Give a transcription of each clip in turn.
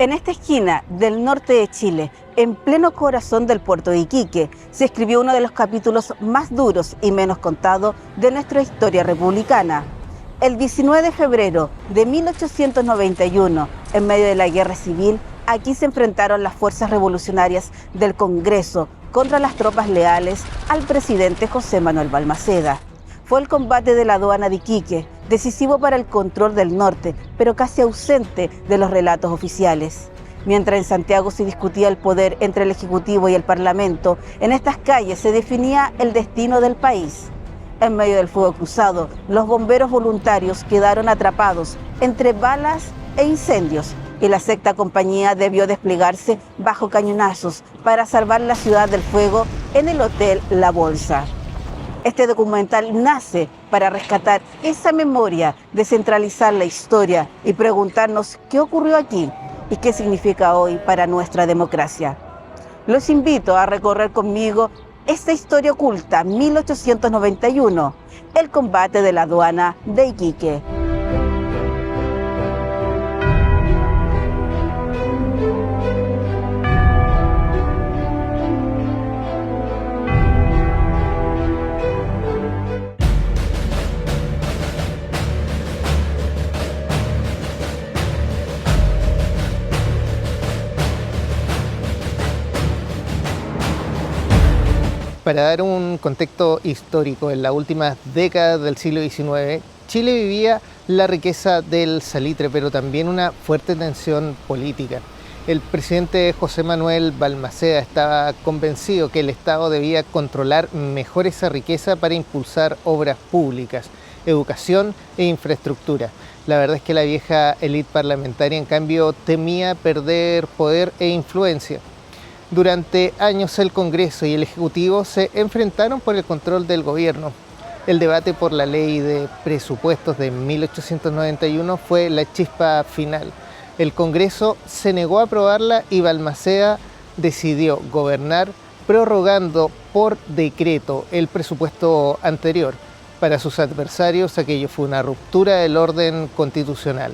En esta esquina del norte de Chile, en pleno corazón del puerto de Iquique, se escribió uno de los capítulos más duros y menos contados de nuestra historia republicana. El 19 de febrero de 1891, en medio de la guerra civil, aquí se enfrentaron las fuerzas revolucionarias del Congreso contra las tropas leales al presidente José Manuel Balmaceda. Fue el combate de la aduana de Iquique, decisivo para el control del norte, pero casi ausente de los relatos oficiales. Mientras en Santiago se discutía el poder entre el Ejecutivo y el Parlamento, en estas calles se definía el destino del país. En medio del fuego cruzado, los bomberos voluntarios quedaron atrapados entre balas e incendios, y la sexta compañía debió desplegarse bajo cañonazos para salvar la ciudad del fuego en el Hotel La Bolsa. Este documental nace para rescatar esa memoria, descentralizar la historia y preguntarnos qué ocurrió aquí y qué significa hoy para nuestra democracia. Los invito a recorrer conmigo esta historia oculta, 1891, el combate de la aduana de Iquique. Para dar un contexto histórico, en las últimas décadas del siglo XIX, Chile vivía la riqueza del salitre, pero también una fuerte tensión política. El presidente José Manuel Balmaceda estaba convencido que el Estado debía controlar mejor esa riqueza para impulsar obras públicas, educación e infraestructura. La verdad es que la vieja élite parlamentaria, en cambio, temía perder poder e influencia. Durante años el Congreso y el Ejecutivo se enfrentaron por el control del gobierno. El debate por la ley de presupuestos de 1891 fue la chispa final. El Congreso se negó a aprobarla y Balmaceda decidió gobernar prorrogando por decreto el presupuesto anterior. Para sus adversarios aquello fue una ruptura del orden constitucional.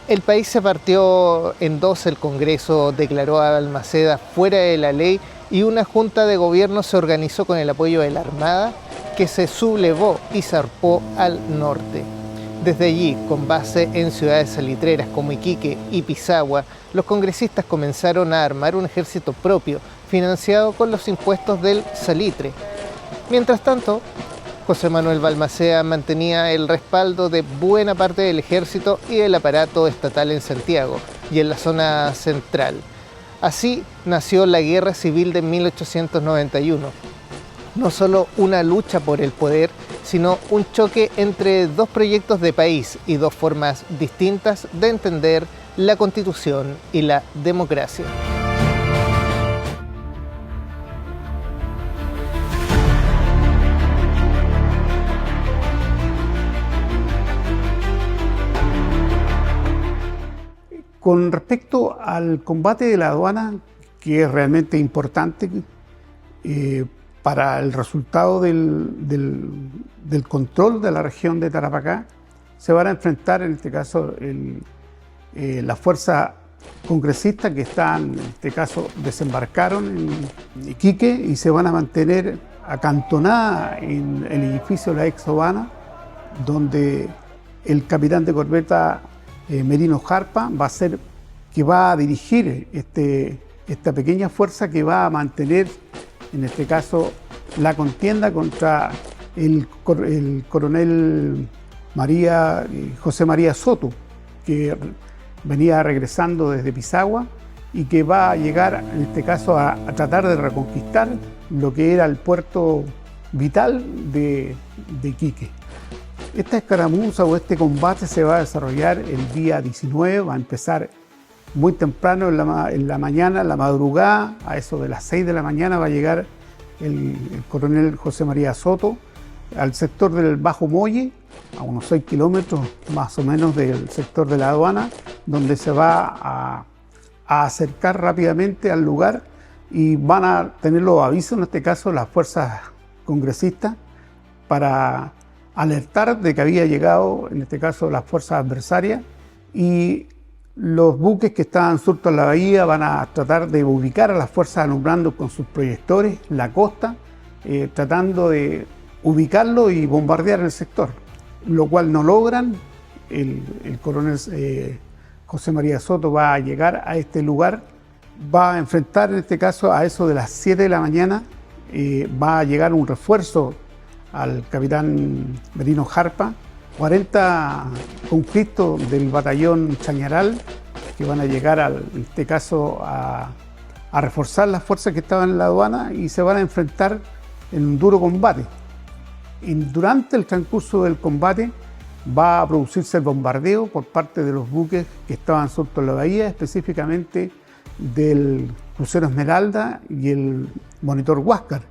El país se partió en dos, el Congreso declaró a Balmaceda fuera de la ley y una junta de gobierno se organizó con el apoyo de la Armada que se sublevó y zarpó al norte. Desde allí, con base en ciudades salitreras como Iquique y Pisagua, los congresistas comenzaron a armar un ejército propio, financiado con los impuestos del salitre. Mientras tanto, José Manuel Balmaceda mantenía el respaldo de buena parte del ejército y del aparato estatal en Santiago y en la zona central. Así nació la Guerra Civil de 1891. No solo una lucha por el poder, sino un choque entre dos proyectos de país y dos formas distintas de entender la Constitución y la democracia. Con respecto al combate de la aduana, que es realmente importante para el resultado del control de la región de Tarapacá, se van a enfrentar en este caso las fuerzas congresistas que están, en este caso, desembarcaron en Iquique y se van a mantener acantonadas en el edificio de la ex Habana, donde el capitán de corbeta Merino Jarpa va a dirigir esta pequeña fuerza que va a mantener, en este caso, la contienda contra el coronel José María Soto, que venía regresando desde Pisagua y que va a llegar, en este caso, a tratar de reconquistar lo que era el puerto vital de Iquique. Esta escaramuza o este combate se va a desarrollar el día 19, va a empezar muy temprano en la mañana, en la madrugada, a eso de las 6 de la mañana va a llegar el coronel José María Soto al sector del Bajo Molle, a unos 6 kilómetros más o menos del sector de la aduana, donde se va a acercar rápidamente al lugar y van a tener los avisos, en este caso las fuerzas congresistas, para alertar de que había llegado, en este caso, las fuerzas adversarias y Los buques que estaban sueltos en la bahía van a tratar de ubicar a las fuerzas alumbrando con sus proyectores la costa, tratando de ubicarlo y bombardear el sector, lo cual no logran. El coronel José María Soto va a llegar a este lugar, va a enfrentar en este caso a eso de las 7 de la mañana, va a llegar un refuerzo al capitán Merino Jarpa, 40 conscriptos del batallón Chañaral que van a llegar en este caso a reforzar las fuerzas que estaban en la aduana y se van a enfrentar en un duro combate. Y durante el transcurso del combate va a producirse el bombardeo por parte de los buques que estaban sueltos en la bahía, específicamente del crucero Esmeralda y el monitor Huáscar,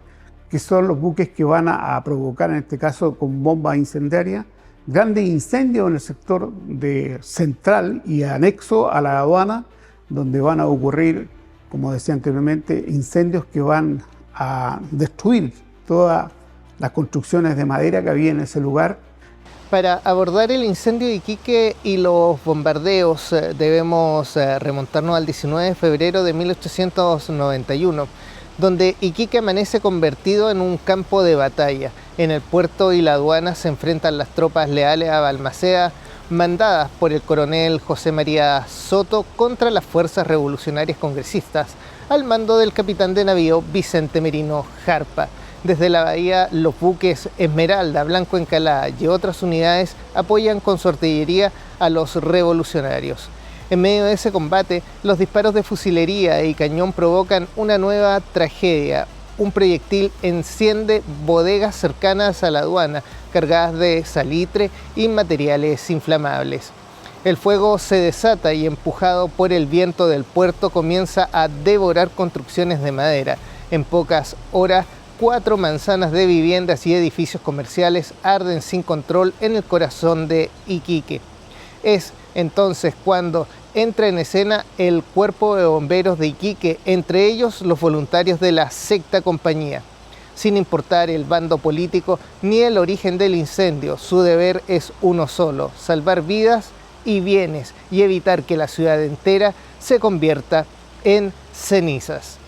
que son los buques que van a provocar, en este caso con bombas incendiarias, grandes incendios en el sector central y anexo a la aduana, donde van a ocurrir, como decía anteriormente, incendios que van a destruir todas las construcciones de madera que había en ese lugar. Para abordar el incendio de Iquique y los bombardeos debemos remontarnos al 19 de febrero de 1891, donde Iquique amanece convertido en un campo de batalla. En el puerto y la aduana se enfrentan las tropas leales a Balmaceda, mandadas por el coronel José María Soto contra las fuerzas revolucionarias congresistas, al mando del capitán de navío Vicente Merino Jarpa. Desde la bahía, los buques Esmeralda, Blanco Encalada y otras unidades apoyan con su artillería a los revolucionarios. En medio de ese combate, los disparos de fusilería y cañón provocan una nueva tragedia. Un proyectil enciende bodegas cercanas a la aduana, cargadas de salitre y materiales inflamables. El fuego se desata y, empujado por el viento del puerto, comienza a devorar construcciones de madera. En pocas horas, 4 manzanas de viviendas y edificios comerciales arden sin control en el corazón de Iquique. Es entonces cuando entra en escena el Cuerpo de Bomberos de Iquique, entre ellos los voluntarios de la Sexta Compañía. Sin importar el bando político ni el origen del incendio, su deber es uno solo: salvar vidas y bienes y evitar que la ciudad entera se convierta en cenizas.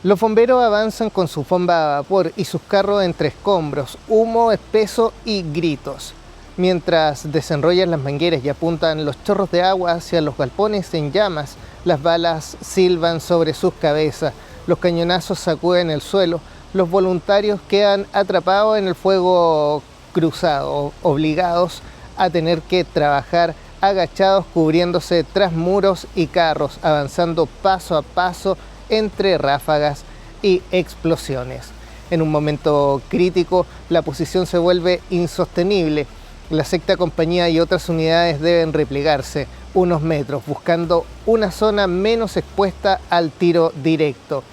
Los bomberos avanzan con su bomba a vapor y sus carros entre escombros, humo espeso y gritos. Mientras desenrollan las mangueras y apuntan los chorros de agua hacia los galpones en llamas, las balas silban sobre sus cabezas, los cañonazos sacuden el suelo, los voluntarios quedan atrapados en el fuego cruzado, obligados a tener que trabajar agachados, cubriéndose tras muros y carros, avanzando paso a paso entre ráfagas y explosiones. En un momento crítico, la posición se vuelve insostenible. La Sexta Compañía y otras unidades deben replegarse unos metros, buscando una zona menos expuesta al tiro directo.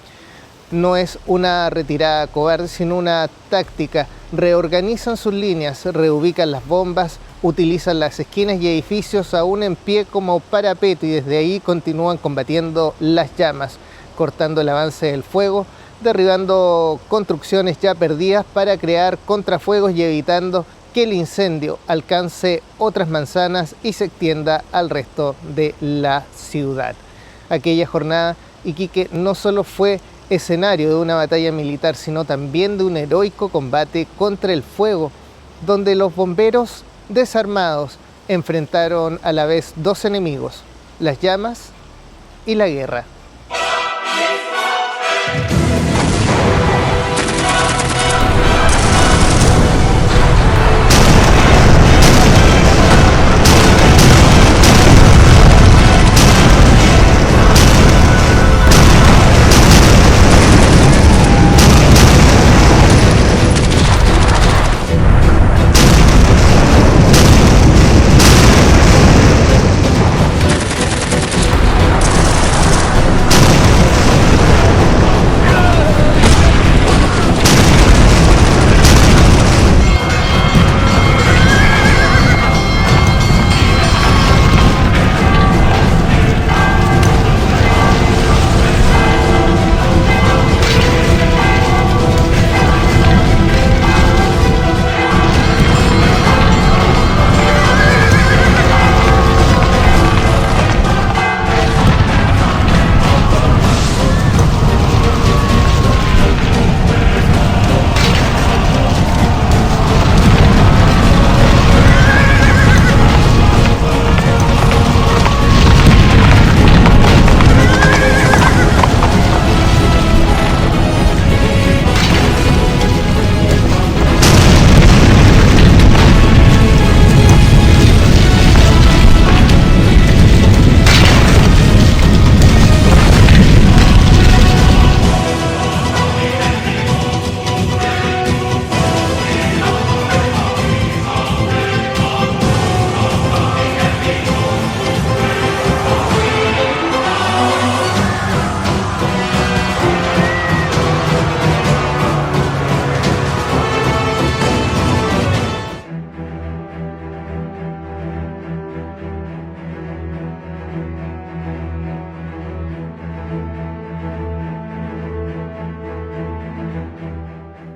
No es una retirada cobarde, sino una táctica. Reorganizan sus líneas, reubican las bombas, utilizan las esquinas y edificios aún en pie como parapeto y desde ahí continúan combatiendo las llamas, cortando el avance del fuego, derribando construcciones ya perdidas para crear contrafuegos y evitando que el incendio alcance otras manzanas y se extienda al resto de la ciudad. Aquella jornada, Iquique no solo fue escenario de una batalla militar, sino también de un heroico combate contra el fuego, donde los bomberos desarmados enfrentaron a la vez 2 enemigos: las llamas y la guerra.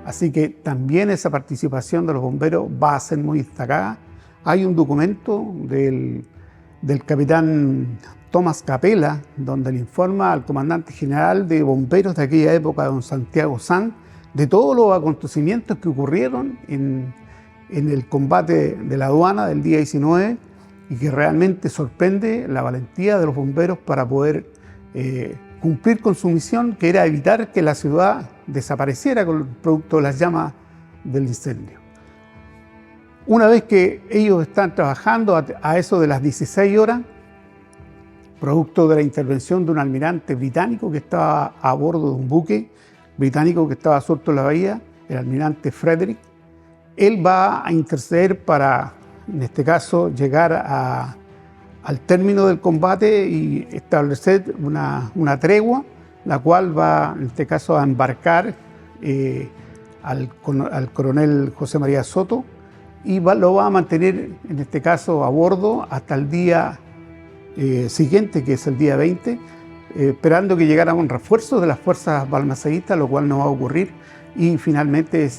Así que también esa participación de los bomberos va a ser muy destacada. Hay un documento del capitán Tomás Capela, donde le informa al comandante general de bomberos de aquella época, don Santiago Sanz, de todos los acontecimientos que ocurrieron en el combate de la aduana del día 19, y que realmente sorprende la valentía de los bomberos para poder cumplir con su misión, que era evitar que la ciudad desapareciera con el producto de las llamas del incendio. Una vez que ellos están trabajando a eso de las 16 horas, producto de la intervención de un almirante británico que estaba a bordo de un buque británico que estaba suelto en la bahía, el almirante Frederick, él va a interceder para, en este caso, llegar al término del combate y establecer una tregua, la cual va, en este caso, a embarcar al coronel José María Soto, y lo va a mantener, en este caso, a bordo hasta el día siguiente, que es el día 20, esperando que llegara un refuerzo de las fuerzas balmaceístas, lo cual no va a ocurrir, y finalmente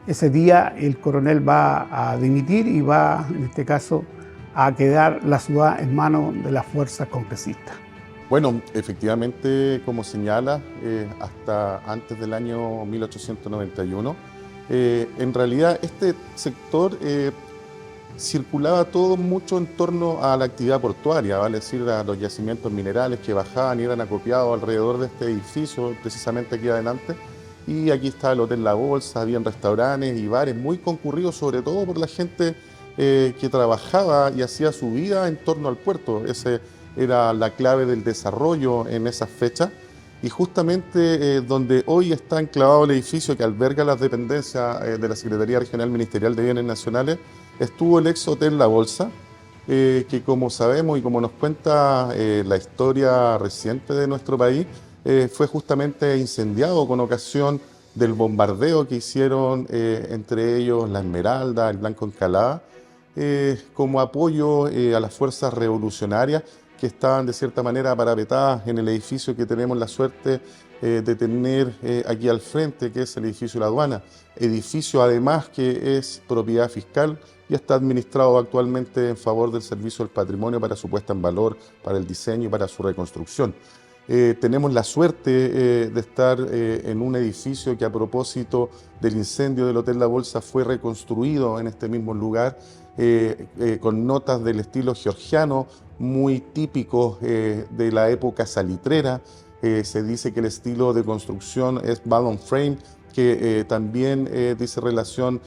ese día el coronel va a dimitir y va, en este caso, a quedar la ciudad en manos de las fuerzas congresistas. Bueno, efectivamente, como señala, hasta antes del año 1891, en realidad este sector circulaba todo mucho en torno a la actividad portuaria, vale decir, a los yacimientos minerales que bajaban y eran acopiados alrededor de este edificio, precisamente aquí adelante. Y aquí está el Hotel La Bolsa, habían restaurantes y bares muy concurridos, sobre todo por la gente que trabajaba y hacía su vida en torno al puerto. Esa era la clave del desarrollo en esas fechas. Y justamente donde hoy está enclavado el edificio que alberga las dependencias de la Secretaría Regional Ministerial de Bienes Nacionales, estuvo el ex Hotel La Bolsa, que como sabemos y como nos cuenta la historia reciente de nuestro país, fue justamente incendiado con ocasión del bombardeo que hicieron entre ellos la Esmeralda, el Blanco Encalada, como apoyo a las fuerzas revolucionarias que estaban de cierta manera parapetadas en el edificio que tenemos la suerte de tener aquí al frente, que es el edificio de la aduana. Edificio además que es propiedad fiscal y está administrado actualmente en favor del Servicio del Patrimonio para su puesta en valor, para el diseño y para su reconstrucción. Tenemos la suerte de estar en un edificio que a propósito del incendio del Hotel La Bolsa fue reconstruido en este mismo lugar, con notas del estilo georgiano muy típicos de la época salitrera. Se dice que el estilo de construcción es balloon frame, que también dice relación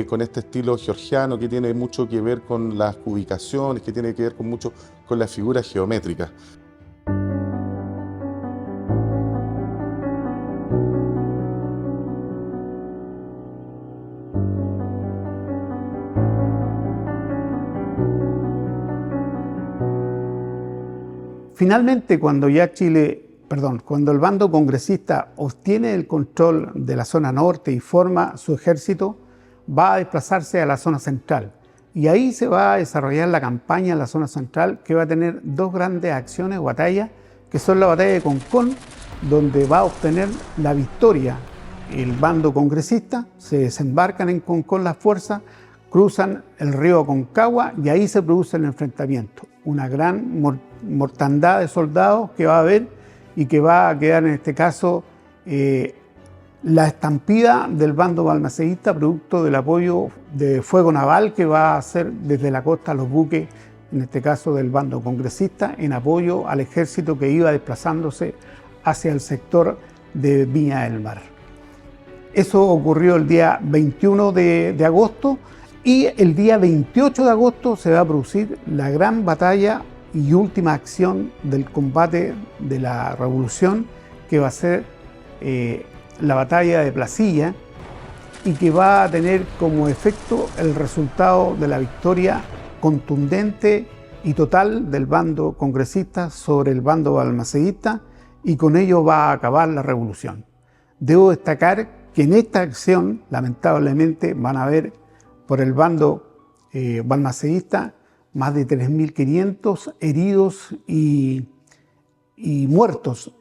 con este estilo georgiano que tiene mucho que ver con las ubicaciones, que tiene que ver mucho con las figuras geométricas. Finalmente, cuando el bando congresista obtiene el control de la zona norte y forma su ejército, va a desplazarse a la zona central. Y ahí se va a desarrollar la campaña en la zona central, que va a tener dos grandes acciones o batallas, que son la batalla de Concón, donde va a obtener la victoria el bando congresista. Se desembarcan en Concón las fuerzas, cruzan el río Aconcagua y ahí se produce el enfrentamiento. Una gran mortandad de soldados que va a haber y que va a quedar en este caso la estampida del bando balmaceísta, producto del apoyo de fuego naval que va a hacer desde la costa los buques, en este caso del bando congresista, en apoyo al ejército que iba desplazándose hacia el sector de Viña del Mar. Eso ocurrió el día 21 de agosto y el día 28 de agosto se va a producir la gran batalla y última acción del combate de la revolución, que va a ser la batalla de Placilla, y que va a tener como efecto el resultado de la victoria contundente y total del bando congresista sobre el bando balmaceísta, y con ello va a acabar la revolución. Debo destacar que en esta acción, lamentablemente, van a haber por el bando balmaceísta más de 3.500 heridos y muertos,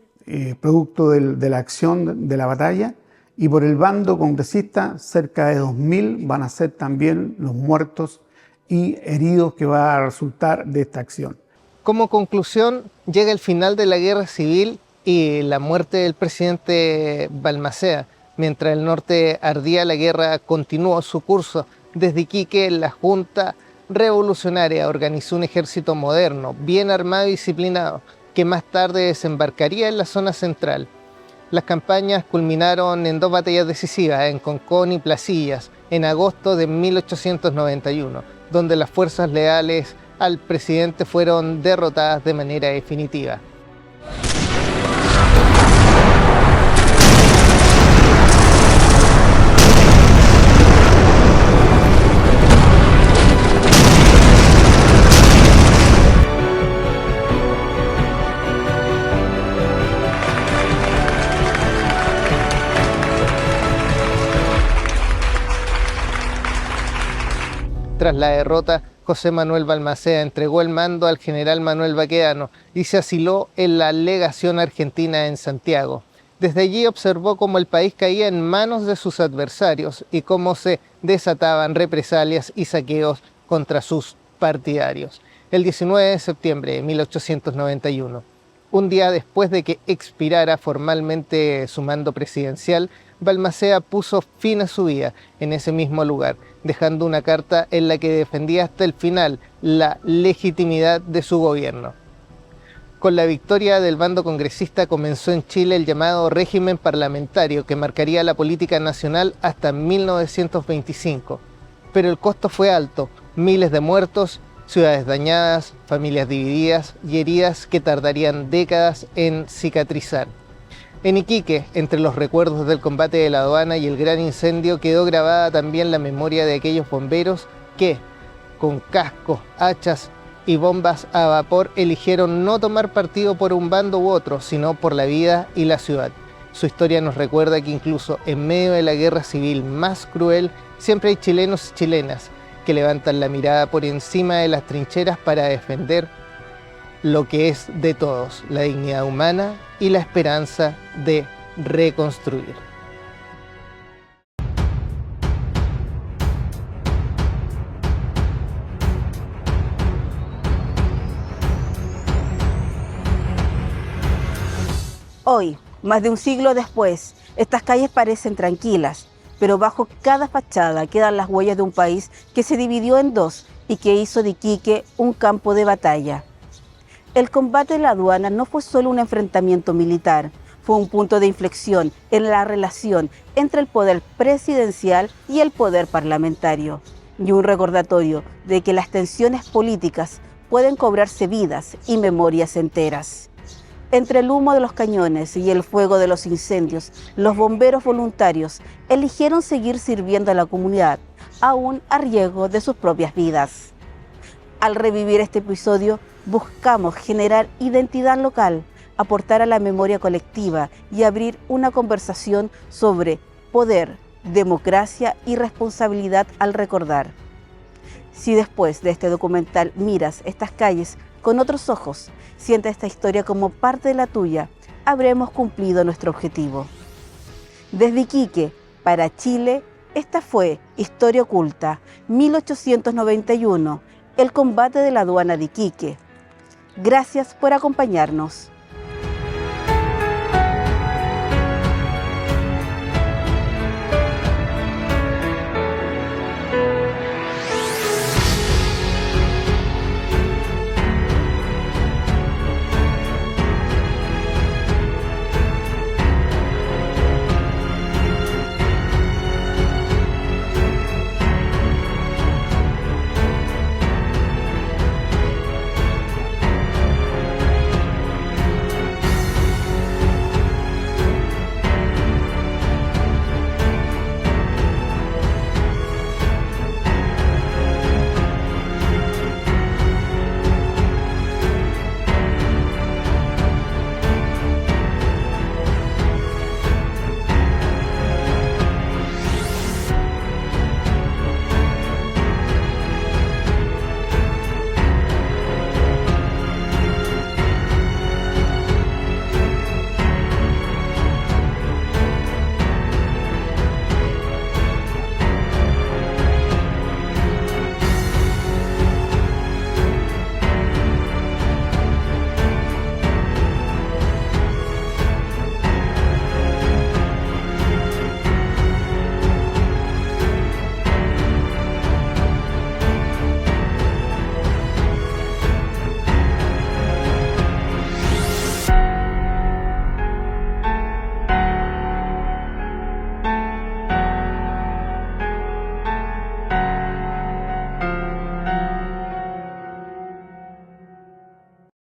producto de la acción de la batalla, Y por el bando congresista, cerca de 2.000 van a ser también los muertos y heridos que va a resultar de esta acción. Como conclusión, llega el final de la guerra civil y la muerte del presidente Balmaceda. Mientras el norte ardía, la guerra continuó su curso. Desde Iquique, la Junta Revolucionaria organizó un ejército moderno, bien armado y disciplinado, que más tarde desembarcaría en la zona central. Las campañas culminaron en 2 batallas decisivas, en Concón y Placillas, en agosto de 1891, donde las fuerzas leales al presidente fueron derrotadas de manera definitiva. Tras la derrota, José Manuel Balmaceda entregó el mando al general Manuel Baquedano y se asiló en la legación argentina en Santiago. Desde allí observó cómo el país caía en manos de sus adversarios y cómo se desataban represalias y saqueos contra sus partidarios. El 19 de septiembre de 1891, un día después de que expirara formalmente su mando presidencial, Balmaceda puso fin a su vida en ese mismo lugar, dejando una carta en la que defendía hasta el final la legitimidad de su gobierno. Con la victoria del bando congresista comenzó en Chile el llamado régimen parlamentario que marcaría la política nacional hasta 1925. Pero el costo fue alto, miles de muertos, ciudades dañadas, familias divididas y heridas que tardarían décadas en cicatrizar. En Iquique, entre los recuerdos del combate de la aduana y el gran incendio, quedó grabada también la memoria de aquellos bomberos que, con cascos, hachas y bombas a vapor, eligieron no tomar partido por un bando u otro, sino por la vida y la ciudad. Su historia nos recuerda que incluso en medio de la guerra civil más cruel, siempre hay chilenos y chilenas que levantan la mirada por encima de las trincheras para defender lo que es de todos, la dignidad humana y la esperanza de reconstruir. Hoy, más de un siglo después, estas calles parecen tranquilas, pero bajo cada fachada quedan las huellas de un país que se dividió en dos y que hizo de Iquique un campo de batalla. El combate de la aduana no fue solo un enfrentamiento militar, fue un punto de inflexión en la relación entre el poder presidencial y el poder parlamentario, y un recordatorio de que las tensiones políticas pueden cobrarse vidas y memorias enteras. Entre el humo de los cañones y el fuego de los incendios, los bomberos voluntarios eligieron seguir sirviendo a la comunidad, aún a riesgo de sus propias vidas. Al revivir este episodio, buscamos generar identidad local, aportar a la memoria colectiva y abrir una conversación sobre poder, democracia y responsabilidad al recordar. Si después de este documental miras estas calles con otros ojos, siente esta historia como parte de la tuya, habremos cumplido nuestro objetivo. Desde Iquique, para Chile, esta fue Historia Oculta, 1891, el combate de la aduana de Iquique. Gracias por acompañarnos.